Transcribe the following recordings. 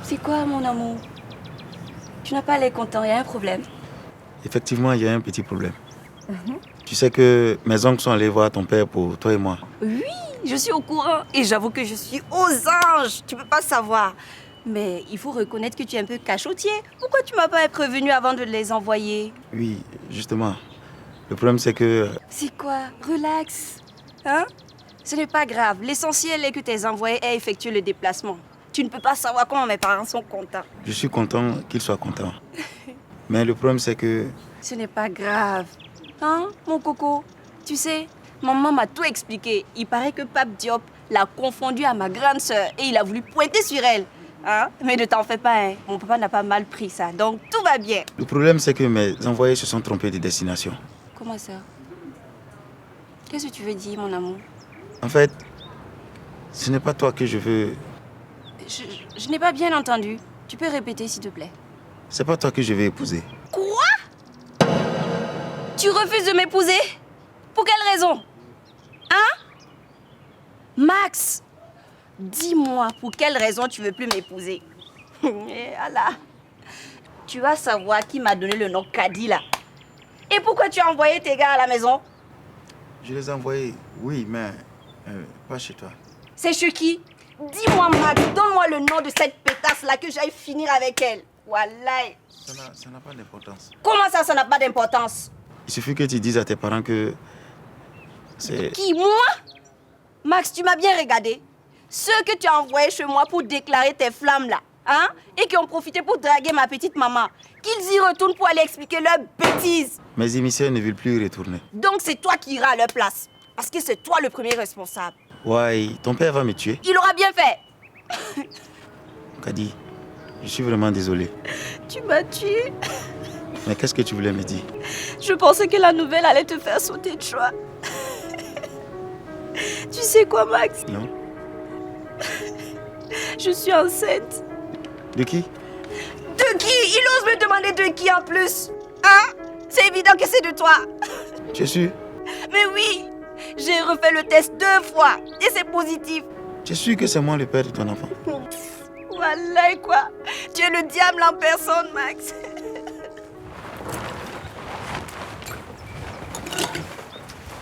C'est quoi, mon amour? Tu n'as pas l'air content, il y a un problème. Effectivement, il y a un petit problème. Tu sais que mes oncles sont allés voir ton père pour toi et moi. Oui, je suis au courant et j'avoue que je suis aux anges. Tu peux pas savoir. Mais il faut reconnaître que tu es un peu cachotier. Pourquoi tu m'as pas prévenu avant de les envoyer? Oui, justement. Le problème, c'est que... C'est quoi? Relax. Hein? Ce n'est pas grave. L'essentiel est que tes envoyés aient effectué le déplacement. Tu ne peux pas savoir comment mes parents sont contents. Je suis content qu'ils soient contents. Mais le problème, c'est que... Ce n'est pas grave. Hein, mon coco? Tu sais, maman m'a tout expliqué. Il paraît que Pape Diop l'a confondue à ma grande sœur et il a voulu pointer sur elle. Hein? Mais ne t'en fais pas, hein. Mon papa n'a pas mal pris ça, donc tout va bien. Le problème, c'est que mes envoyés se sont trompés de destination. Comment ça? Qu'est-ce que tu veux dire, mon amour? En fait, ce n'est pas toi que je veux... Je n'ai pas bien entendu. Tu peux répéter, s'il te plaît? C'est pas toi que je vais épouser. Quoi? Tu refuses de m'épouser? Pour quelle raison? Hein? Max, dis-moi pour quelle raison tu veux plus m'épouser? Et Allah, tu vas savoir qui m'a donné le nom Kadi là. Et pourquoi tu as envoyé tes gars à la maison? Je les ai envoyés, oui, mais pas chez toi. C'est chez qui? Dis-moi, Max, donne-moi le nom de cette pétasse là que j'aille finir avec elle. Wallahi. Ça n'a pas d'importance. Comment ça n'a pas d'importance? Il suffit que tu dises à tes parents que c'est... Qui, moi? Max, tu m'as bien regardé. Ceux que tu as envoyés chez moi pour déclarer tes flammes là, hein? Et qui ont profité pour draguer ma petite maman, qu'ils y retournent pour aller expliquer leurs bêtises. Mes émissaires ne veulent plus y retourner. Donc c'est toi qui iras à leur place. Parce que c'est toi le premier responsable. Ouais, ton père va me tuer. Il aura bien fait. Kadi, je suis vraiment désolé. Tu m'as tué. Mais qu'est-ce que tu voulais me dire? Je pensais que la nouvelle allait te faire sauter de joie. Tu sais quoi, Max? Non. Je suis enceinte. De qui? De qui? Il ose me demander de qui en plus? Hein? C'est évident que c'est de toi. Tu es sûr? Mais oui, j'ai refait le test 2 fois et c'est positif. Tu es sûr que c'est moi le père de ton enfant? Wallah quoi. Tu es le diable en personne, Max.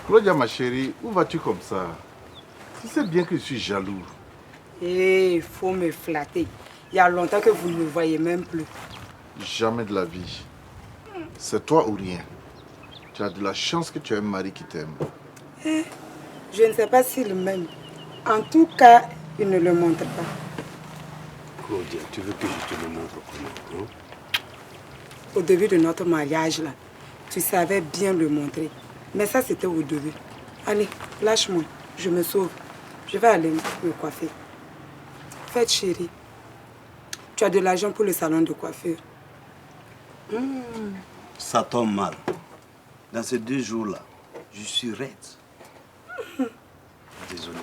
Claudia, ma chérie, où vas-tu comme ça? Tu sais bien que je suis jaloux. Il faut me flatter. Il y a longtemps que vous ne me voyez même plus. Jamais de la vie. C'est toi ou rien. Tu as de la chance que tu as un mari qui t'aime. Je ne sais pas s'il m'aime. En tout cas, il ne le montre pas. Claudia, tu veux que je te le montre comment, hein? Au début de notre mariage, là, tu savais bien le montrer. Mais ça, c'était au début. Allez, lâche-moi. Je me sauve. Je vais aller me coiffer. Faites, chérie. Tu as de l'argent pour le salon de coiffure. Ça tombe mal. Dans ces 2 jours-là, je suis raide. Désolé.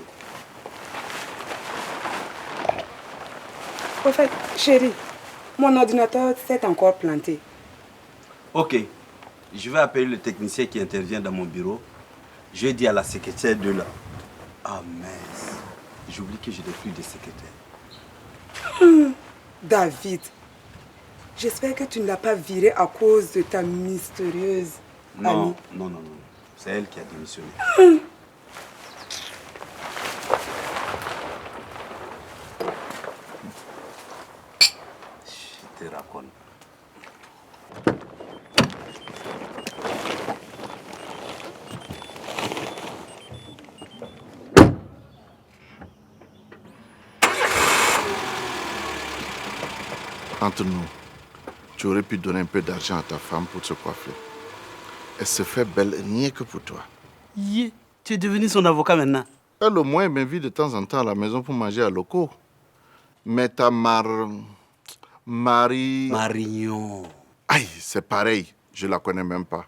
Au fait, chérie, mon ordinateur s'est encore planté. Ok. Je vais appeler le technicien qui intervient dans mon bureau. Je dis à la secrétaire de là. Ah mince. J'oublie que je n'ai plus de secrétaire. David, j'espère que tu ne l'as pas viré à cause de ta mystérieuse amie. Non. C'est elle qui a démissionné. Entre nous, tu aurais pu donner un peu d'argent à ta femme pour se coiffer. Elle se fait belle rien que pour toi. Yeah. Tu es devenu son avocat maintenant. Elle au moins m'invite de temps en temps à la maison pour manger à locaux. Mais ta Marie... Marignon. Aïe, c'est pareil. Je la connais même pas.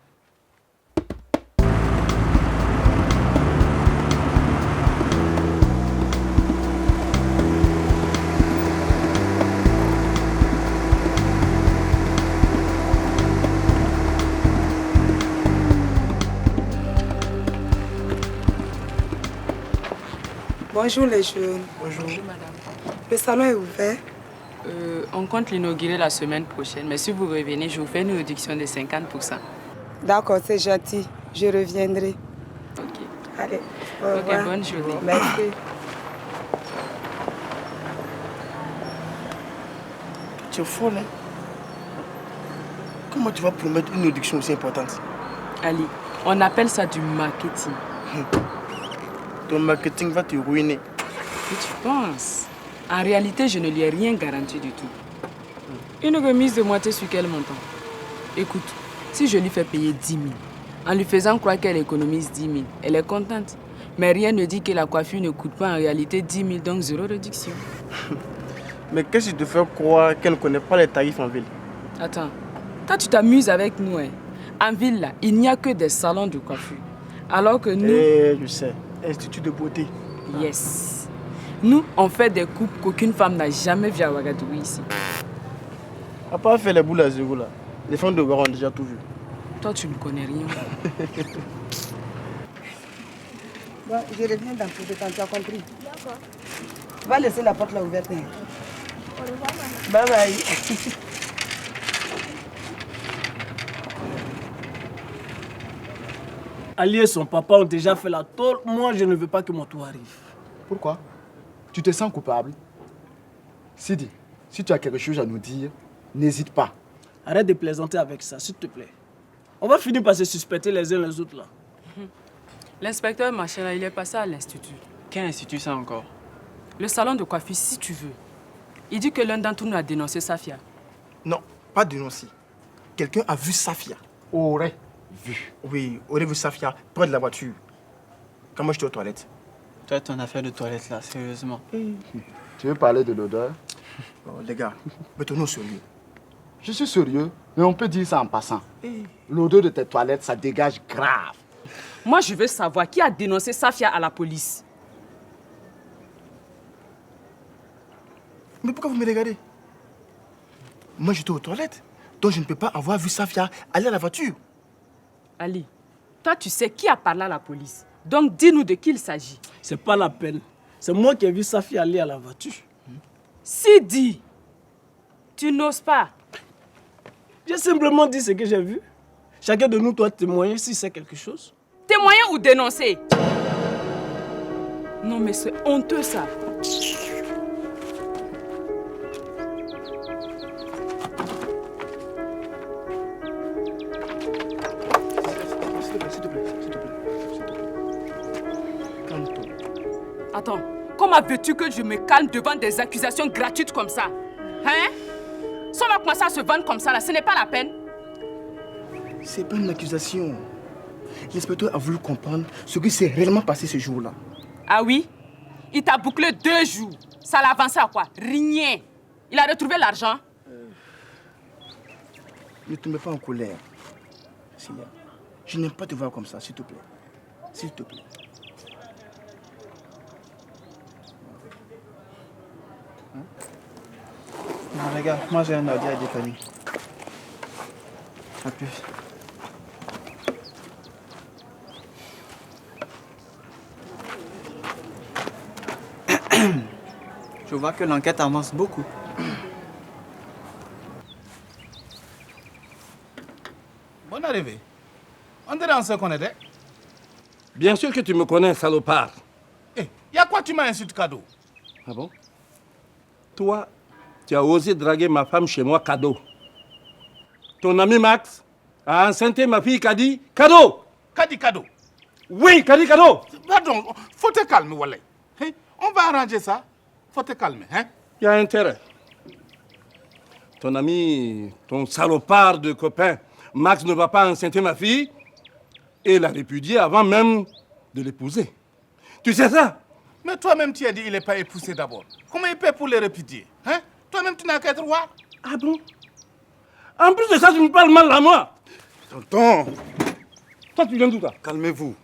Bonjour les jeunes. Bonjour madame. Le salon est ouvert. On compte l'inaugurer la semaine prochaine, mais si vous revenez, je vous fais une réduction de 50%. D'accord, c'est gentil. Je reviendrai. Ok. Allez, au revoir. Ok, bonne journée. Merci. Tu es folle, hein? Comment tu vas promettre une réduction aussi importante? Ali, on appelle ça du marketing. Ton marketing va te ruiner. Et tu penses? En réalité, je ne lui ai rien garanti du tout. Une remise de moitié sur quel montant? Écoute, si je lui fais payer 10 000, en lui faisant croire qu'elle économise 10 000, elle est contente. Mais rien ne dit que la coiffure ne coûte pas en réalité 10 000, donc zéro réduction. Mais qu'est-ce qui te fait croire qu'elle ne connaît pas les tarifs en ville? Attends, toi tu t'amuses avec nous, hein. En ville, là, il n'y a que des salons de coiffure. Alors que nous... Je sais. Institut de beauté. Yes. Nous, on fait des coupes qu'aucune femme n'a jamais vues à Ouagadougou ici. À part faire les boules à zéro là, les femmes de Ouagadougou ont déjà tout vu. Toi, tu ne connais rien. Bon, je reviens dans peu de temps, tu as compris? D'accord. Tu vas laisser la porte là ouverte. Hein? Au revoir, maman. Bye bye. Ali et son papa ont déjà fait la tôle. Moi, je ne veux pas que mon tour arrive. Pourquoi? Tu te sens coupable? Sidi, si tu as quelque chose à nous dire, n'hésite pas. Arrête de plaisanter avec ça, s'il te plaît. On va finir par se suspecter les uns les autres là. L'inspecteur Machela, il est passé à l'institut. Quel institut ça encore? Le salon de coiffure, si tu veux. Il dit que l'un d'entre nous a dénoncé Safia. Non, pas dénoncé. Quelqu'un a vu Safia. Aurait vu. Oui, aurait vu Safia près de la voiture. Quand moi j'étais aux toilettes. Toi, ton affaire de toilette là, sérieusement. Tu veux parler de l'odeur? Oh, les gars, mettons-nous au sérieux. Je suis sérieux, mais on peut dire ça en passant. L'odeur de tes toilettes, ça dégage grave. Moi, je veux savoir qui a dénoncé Safia à la police. Mais pourquoi vous me regardez? Moi j'étais aux toilettes, donc je ne peux pas avoir vu Safia aller à la voiture. Ali, toi, tu sais qui a parlé à la police. Donc, dis-nous de qui il s'agit. C'est pas la peine. C'est moi qui ai vu sa fille aller à la voiture. Sidi, tu n'oses pas. J'ai simplement dit ce que j'ai vu. Chacun de nous doit témoigner si c'est quelque chose. Témoigner ou dénoncer? Non, mais c'est honteux ça. Attends, comment veux-tu que je me calme devant des accusations gratuites comme ça? Hein? Si on va commencer à se vendre comme ça, là, ce n'est pas la peine. C'est pas une accusation. L'inspecteur a voulu comprendre ce qui s'est réellement passé ce jour-là. Ah oui? Il t'a bouclé 2 jours. Ça l'a avancé à quoi? Rien. Il a retrouvé l'argent? Ne te mets pas en colère. Seigneur, je n'aime pas te voir comme ça, s'il te plaît. S'il te plaît. Non, regarde, moi j'ai un ordi à dépanner. À plus. Je vois que l'enquête avance beaucoup. Bonne arrivée. On dirait on se connaît. Bien sûr que tu me connais, salopard. Eh, y'a quoi tu m'as insulté cadeau? Ah bon? Toi, tu as osé draguer ma femme chez moi, cadeau. Ton ami Max a enceinté ma fille Kadi, cadeau. Kadi cadeau? Oui, Kadi cadeau. Pardon, faut te calmer, Wallet. Hein? On va arranger ça. Faut te calmer, hein? Il y a intérêt. ton ami, ton salopard de copain, Max ne va pas enceinter ma fille et la répudier avant même de l'épouser. Tu sais ça? Mais toi-même, tu as dit qu'il n'est pas épousé d'abord. Comment il peut pour le répudier, hein? Toi-même, tu n'as qu'à être roi. Ah bon? En plus de ça, tu me parles mal à moi. Tonton. Toi, tu viens d'où, toi? Calmez-vous.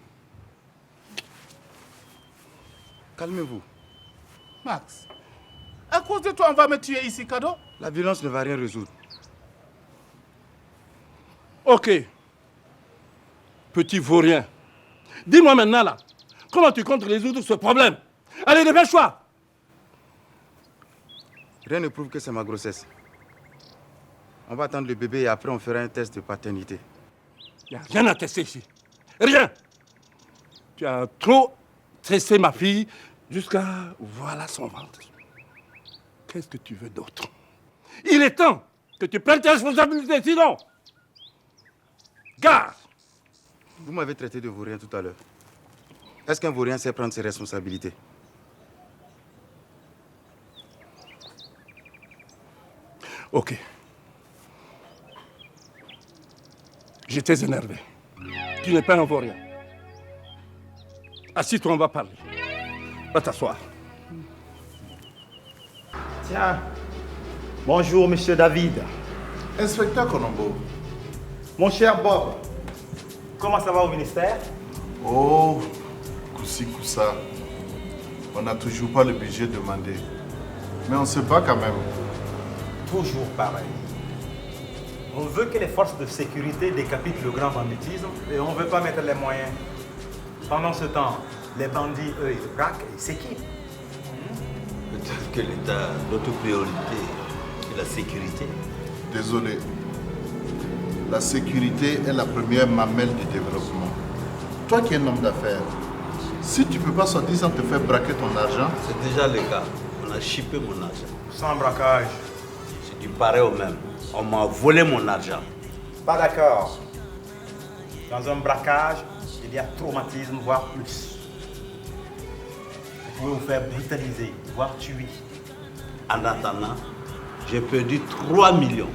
Calmez-vous. Max, à cause de toi, on va me tuer ici, cadeau? La violence ne va rien résoudre. Ok. Petit vaurien. Dis-moi maintenant, là, comment tu comptes résoudre ce problème? Allez, dépêche-toi. Rien ne prouve que c'est ma grossesse. On va attendre le bébé et après on fera un test de paternité. Il n'y a rien à tester ici. Rien. Tu as trop testé ma fille jusqu'à voilà son ventre. Qu'est-ce que tu veux d'autre? Il est temps que tu prennes tes responsabilités, sinon... Gare! Vous m'avez traité de vaurien tout à l'heure. Est-ce qu'un vaurien sait prendre ses responsabilités? Ok. J'étais énervé. Tu n'es pas un vaurien. Assis-toi, on va parler. Va t'asseoir. Tiens. Bonjour, monsieur David. Inspecteur Colombo. Mon cher Bob, comment ça va au ministère? Oh, coussi coussa. On n'a toujours pas le budget demandé. Mais on se bat quand même. Toujours pareil. On veut que les forces de sécurité décapitent le grand banditisme et on ne veut pas mettre les moyens. Pendant ce temps, les bandits, eux, ils braquent et s'équipent. Peut-être que l'État, notre priorité, c'est la sécurité. Désolé. La sécurité est la première mamelle du développement. Toi qui es un homme d'affaires, si tu ne peux pas sortir sans te faire braquer ton argent... C'est déjà le cas. On a chippé mon argent. Sans braquage. C'est du pareil au même. On m'a volé mon argent. Pas d'accord. Dans un braquage, il y a traumatisme, voire plus. Vous pouvez vous faire brutaliser, voire tuer. En attendant, j'ai perdu 3 millions.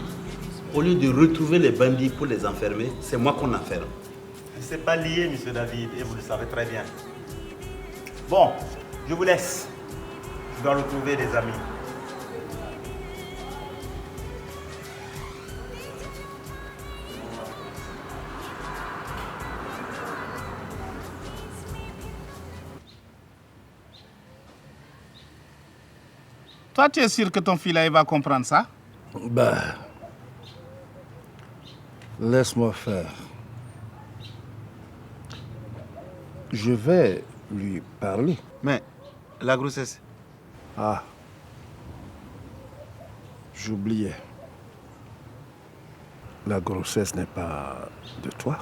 Au lieu de retrouver les bandits pour les enfermer, c'est moi qu'on enferme. C'est pas lié, monsieur David, et vous le savez très bien. Bon, je vous laisse. Je dois retrouver des amis. Toi, tu es sûr que ton fils là, il va comprendre ça? Ben, laisse-moi faire. Je vais lui parler. Mais la grossesse? Ah, j'oubliais. La grossesse n'est pas de toi?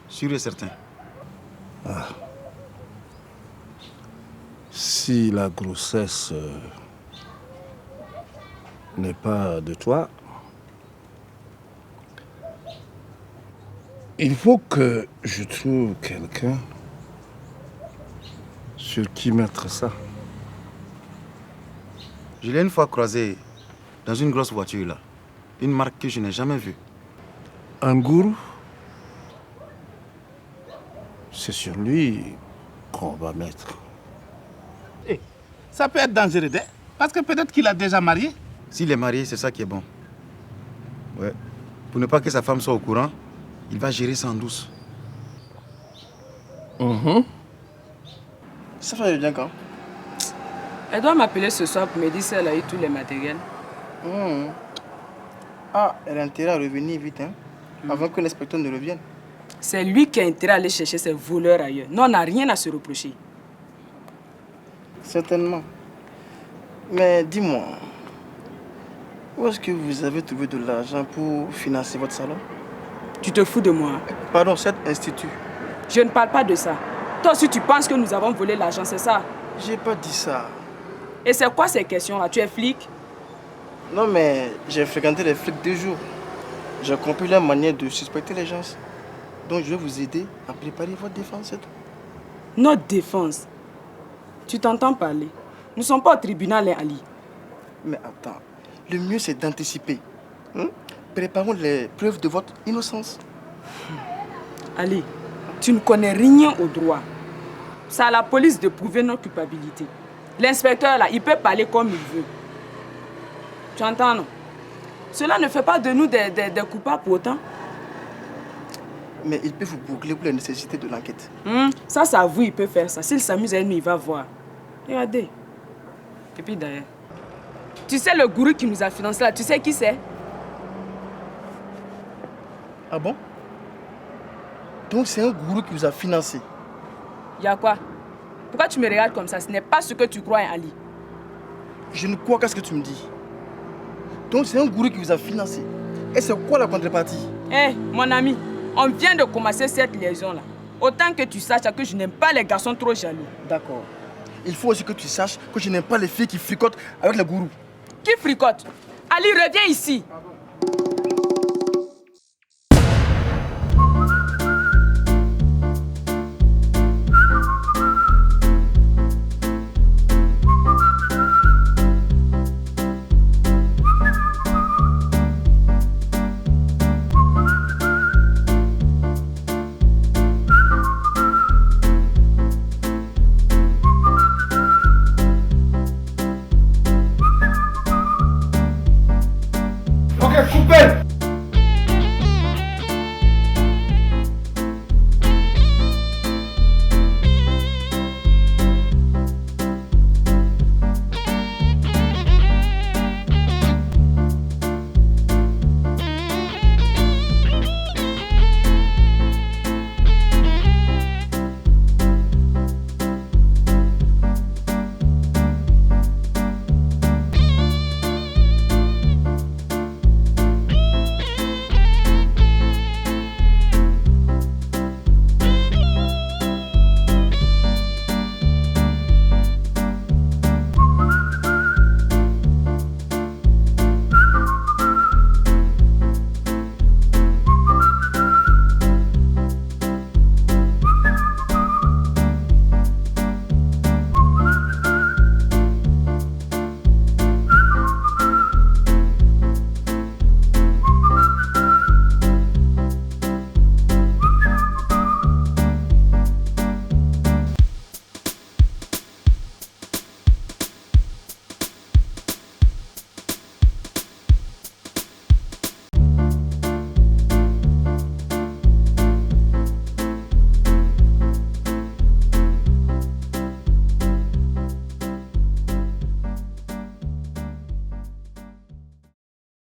Sûr et certain. Ah. Si la grossesse n'est pas de toi, il faut que je trouve quelqu'un sur qui mettre ça. Je l'ai une fois croisé dans une grosse voiture là. Une marque que je n'ai jamais vue. Un gourou? C'est sur lui qu'on va mettre. Hey, ça peut être dangereux, hein? Parce que peut-être qu'il a déjà marié. S'il est marié, c'est ça qui est bon. Ouais. Pour ne pas que sa femme soit au courant, il va gérer ça en douce. Ça fait bien quand? Elle doit m'appeler ce soir pour me dire si elle a eu tous les matériels. Ah, elle a intérêt à revenir vite, hein? Avant que l'inspecteur ne revienne. C'est lui qui a intérêt à aller chercher ses voleurs ailleurs. Nous, on n'a rien à se reprocher. Certainement. Mais dis-moi, où est-ce que vous avez trouvé de l'argent pour financer votre salon? Tu te fous de moi? Pardon, cet institut. Je ne parle pas de ça. Toi aussi, tu penses que nous avons volé l'argent, c'est ça? J'ai pas dit ça. Et c'est quoi ces questions-là? Tu es flic? Non, mais j'ai fréquenté les flics 2 jours. J'ai compris leur manière de suspecter les gens. Donc je vais vous aider à préparer votre défense, c'est tout. Notre défense? Tu t'entends parler? Nous ne sommes pas au tribunal, hein, Ali. Mais attends, le mieux c'est d'anticiper. Préparons les preuves de votre innocence. Ali, tu ne connais rien au droit. C'est à la police de prouver notre culpabilité. L'inspecteur là, il peut parler comme il veut. Tu entends, non? Cela ne fait pas de nous des coupables pour autant. Mais il peut vous boucler pour la nécessité de l'enquête. Ça, c'est à vous, il peut faire ça. S'il s'amuse à lui, il va voir. Regardez. Et puis d'ailleurs, tu sais le gourou qui nous a financé là, tu sais qui c'est? Ah bon? Donc c'est un gourou qui vous a financé? Y a quoi? Pourquoi tu me regardes comme ça? Ce n'est pas ce que tu crois, Ali. Je ne crois qu'à ce que tu me dis. Donc c'est un gourou qui vous a financé. Et c'est quoi la contrepartie? Mon ami, on vient de commencer cette liaison-là. Autant que tu saches que je n'aime pas les garçons trop jaloux. D'accord. Il faut aussi que tu saches que je n'aime pas les filles qui fricotent avec le gourou. Qui fricote? Ali, reviens ici.